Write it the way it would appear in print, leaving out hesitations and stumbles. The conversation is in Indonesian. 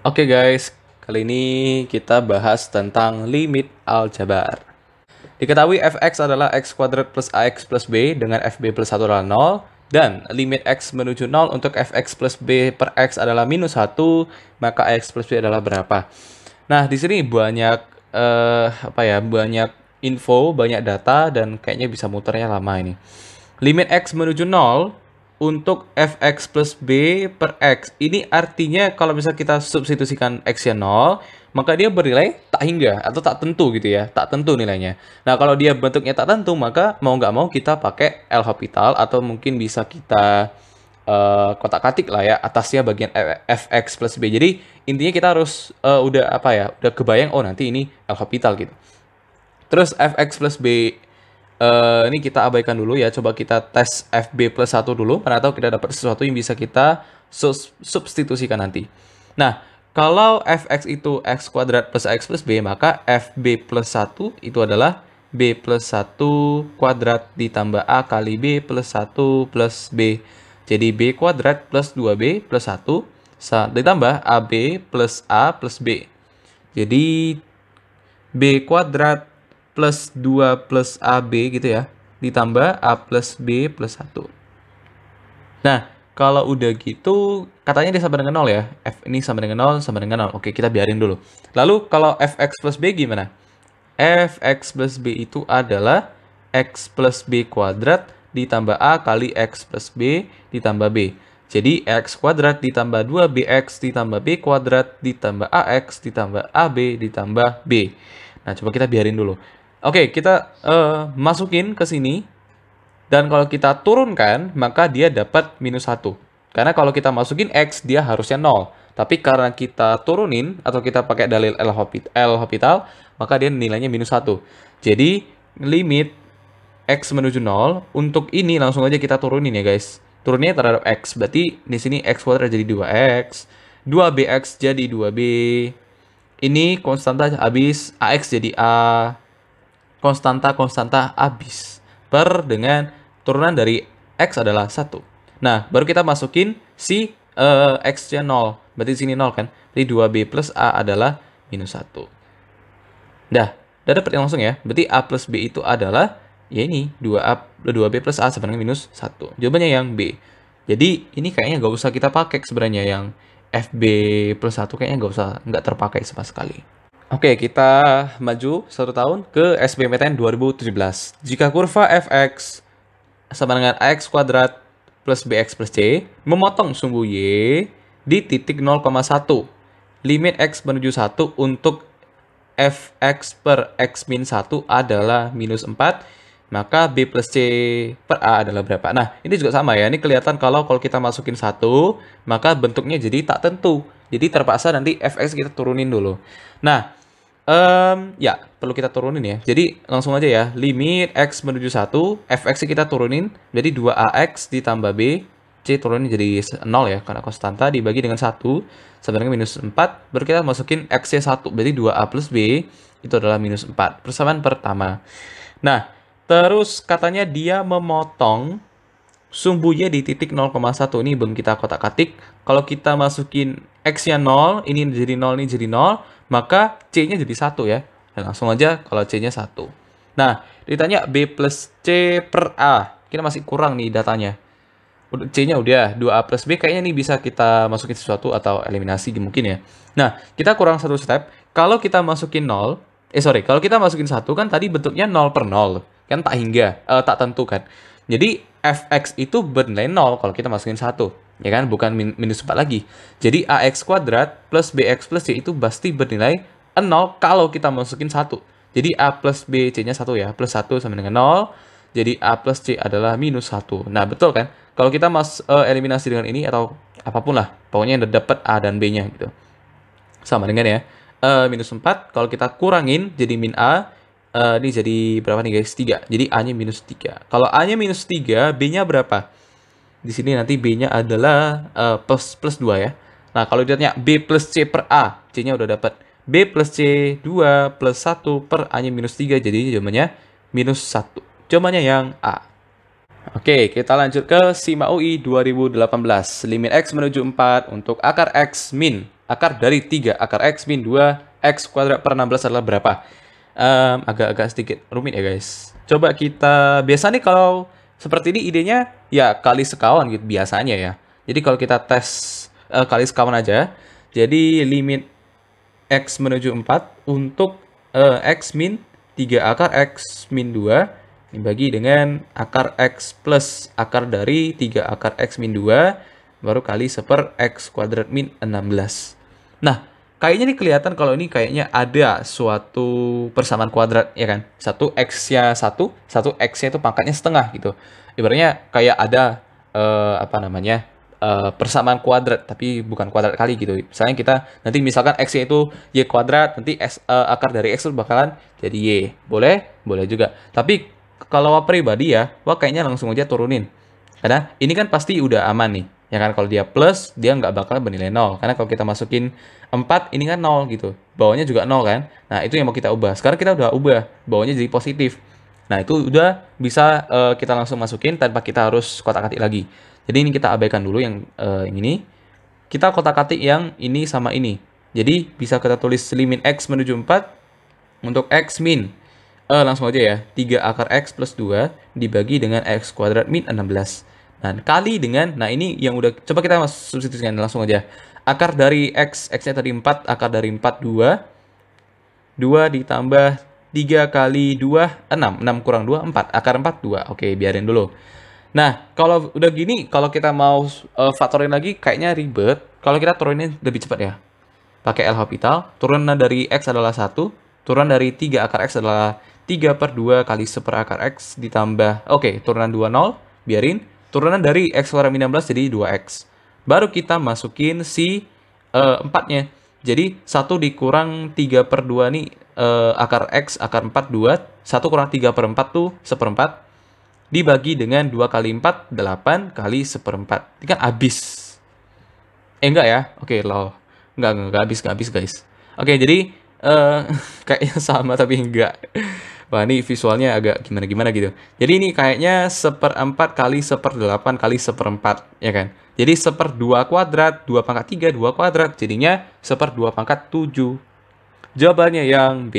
Oke guys, kali ini kita bahas tentang limit aljabar. Diketahui fx adalah x kuadrat plus ax plus b dengan fb plus 1 adalah 0, dan limit x menuju 0 untuk fx plus b per x adalah minus 1, maka ax plus b adalah berapa? Nah, di sini banyak banyak info, banyak data, dan kayaknya bisa muternya lama ini. Limit x menuju 0 untuk fx plus b per x. Ini artinya kalau misalnya kita substitusikan x-nya 0, maka dia bernilai tak hingga atau tak tentu gitu ya. Tak tentu nilainya. Nah, kalau dia bentuknya tak tentu, maka mau nggak mau kita pakai L'Hopital atau mungkin bisa kita kotak-katik lah ya, atasnya bagian fx plus b. Jadi intinya kita harus udah kebayang, oh nanti ini L'Hopital gitu. Terus fx plus b ini kita abaikan dulu ya. Coba kita tes FB plus 1 dulu. Karena tahu kita dapat sesuatu yang bisa kita substitusikan nanti. Nah, kalau fx itu x kuadrat plus ax plus b, maka fb plus 1 itu adalah b plus 1 kuadrat ditambah a kali b plus 1 plus b. Jadi b kuadrat plus 2b plus 1 ditambah ab plus a plus b. Jadi b kuadrat plus 2 plus AB gitu ya, ditambah A plus B plus 1. Nah, kalau udah gitu, katanya dia sama dengan 0 ya. F ini sama dengan 0, sama dengan 0. Oke, kita biarin dulu. Lalu, kalau fx plus b gimana? Fx plus b itu adalah x plus b kuadrat ditambah A kali x plus b ditambah b. Jadi, x kuadrat ditambah 2bx ditambah b kuadrat ditambah ax ditambah ab ditambah b. Nah, coba kita biarin dulu. Oke, kita masukin ke sini. Dan kalau kita turunkan, maka dia dapat minus 1. Karena kalau kita masukin X, dia harusnya 0. Tapi karena kita turunin, atau kita pakai dalil L'Hopital, maka dia nilainya minus 1. Jadi, limit X menuju 0, untuk ini langsung aja kita turunin ya guys. Turunnya terhadap X. Berarti di sini X kuadrat jadi 2X. 2BX jadi 2B. Ini konstanta habis, AX jadi A. Konstanta habis per dengan turunan dari X adalah 1. Nah, baru kita masukin si X-nya 0. Berarti di sini 0 kan? Jadi 2B plus A adalah minus 1. Udah dapat langsung ya. Berarti A plus B itu adalah, ya ini, 2B plus A sama dengan minus 1. Jawabannya yang B. Jadi, ini kayaknya nggak usah kita pakai sebenarnya. Yang FB plus 1 kayaknya nggak terpakai sama sekali. Oke, kita maju 1 tahun ke SBMPTN 2017. Jika kurva fx sama dengan ax kuadrat plus bx plus c memotong sumbu y di titik 0,1, limit x menuju 1 untuk fx per x min 1 adalah minus 4, maka b plus c per a adalah berapa? Nah, ini juga sama ya. Ini kelihatan kalau kita masukin 1, maka bentuknya jadi tak tentu. Jadi terpaksa nanti fx kita turunin dulu. Nah, ya perlu kita turunin ya. Jadi langsung aja ya. Limit x menuju 1, fx kita turunin. Jadi 2ax ditambah b, c turunin jadi 0 ya. Karena konstanta dibagi dengan 1, sama dengan minus 4. Baru kita masukin x-nya 1. Berarti 2a plus b itu adalah minus 4. Persamaan pertama. Nah, terus katanya dia memotong sumbunya di titik 0,1. Ini belum kita kotak-katik. Kalau kita masukin X-nya 0, ini jadi 0, ini jadi 0, maka C-nya jadi 1 ya. Dan langsung aja kalau C-nya 1. Nah, ditanya B plus C per A. Kita masih kurang nih datanya. C-nya udah, 2A plus B kayaknya nih bisa kita masukin sesuatu atau eliminasi mungkin ya. Nah, kita kurang satu step. Kalau kita masukin 0, kalau kita masukin 1 kan tadi bentuknya 0 per 0. Kan tak hingga, tak tentu kan. Jadi, fx itu bernilai 0 kalau kita masukin 1. Ya kan? Bukan minus 4 lagi. Jadi, ax kuadrat plus bx plus c itu pasti bernilai 0 kalau kita masukin 1. Jadi, a plus b, c-nya 1 ya. Plus 1 sama dengan 0. Jadi, a plus c adalah minus 1. Nah, betul kan? Kalau kita eliminasi dengan ini atau apapun lah. Pokoknya yang dapat a dan b-nya gitu. Sama dengan ya. Minus 4. Kalau kita kurangin jadi min a. Ini jadi berapa nih guys? 3. Jadi A-nya minus 3. Kalau A-nya minus 3, B-nya berapa? Di sini nanti B-nya adalah plus 2 ya. Nah, kalau ditanya B plus C per A, C-nya udah dapat. B plus C 2 plus 1 per A-nya minus 3. Jadi jawabannya minus 1. Jawabannya yang A. Oke, kita lanjut ke SIMA UI 2018. Limit X menuju 4 untuk akar X min akar dari 3 akar X min 2 X kuadrat per 16 adalah berapa? Agak-agak sedikit rumit ya guys. Coba kita, biasa nih kalau seperti ini idenya ya kali sekawan gitu biasanya ya. Jadi kalau kita tes kali sekawan aja, jadi limit X menuju 4 untuk X min 3 akar X min 2 dibagi dengan akar X plus akar dari 3 akar X min 2 baru kali seper X kuadrat min 16. Nah, kayaknya nih kelihatan kalau ini kayaknya ada suatu persamaan kuadrat, ya kan? Satu X-nya satu X-nya itu pangkatnya setengah gitu. Ibaratnya kayak ada apa namanya, persamaan kuadrat, tapi bukan kuadrat kali gitu. Misalnya kita nanti misalkan X-nya itu Y kuadrat, nanti akar dari X itu bakalan jadi Y. Boleh? Boleh juga. Tapi kalau pribadi ya, wah kayaknya langsung aja turunin. Karena ini kan pasti udah aman nih. Ya kan, kalau dia plus, dia nggak bakal bernilai 0. Karena kalau kita masukin 4, ini kan 0 gitu. Bawahnya juga 0 kan. Nah, itu yang mau kita ubah. Sekarang kita udah ubah. Bawahnya jadi positif. Nah, itu udah bisa kita langsung masukin tanpa kita harus kotak-katik lagi. Jadi ini kita abaikan dulu yang ini. Kita kotak-katik yang ini sama ini. Jadi bisa kita tulis limit X menuju 4 untuk X min. Langsung aja ya. 3 akar X plus 2 dibagi dengan X kuadrat min 16. Nah, kali dengan, nah ini yang udah, coba kita substitusikan langsung aja. Akar dari X, X-nya tadi 4, akar dari 4, 2. 2 ditambah 3 kali 2, 6. 6 kurang 2, 4. Akar 4, 2. Oke, biarin dulu. Nah, kalau udah gini, kalau kita mau faktorin lagi, kayaknya ribet. Kalau kita turunin lebih cepat ya. Pakai L'Hopital, turunan dari X adalah 1. Turunan dari 3 akar X adalah 3 per 2 kali seper akar X ditambah, oke, turunan 2, 0. Biarin. Turunan dari X kuadrat min 16 jadi 2X. Baru kita masukin si 4-nya. Jadi 1 dikurang 3 per 2 nih, akar X, akar 4, 2. 1 kurang 3 per 4 tuh seperempat. Dibagi dengan 2 kali 4, 8 kali seperempat. Ini kan habis. Enggak ya? Oke, loh. Enggak habis guys. Oke, jadi kayaknya sama tapi enggak. Wah, ini visualnya agak gimana-gimana gitu. Jadi ini kayaknya 1/4 kali 1/8 kali 1/4, ya kan? Jadi 1/2 kuadrat, 2 pangkat 3, 2 kuadrat. Jadinya 1/2 pangkat 7. Jawabannya yang B.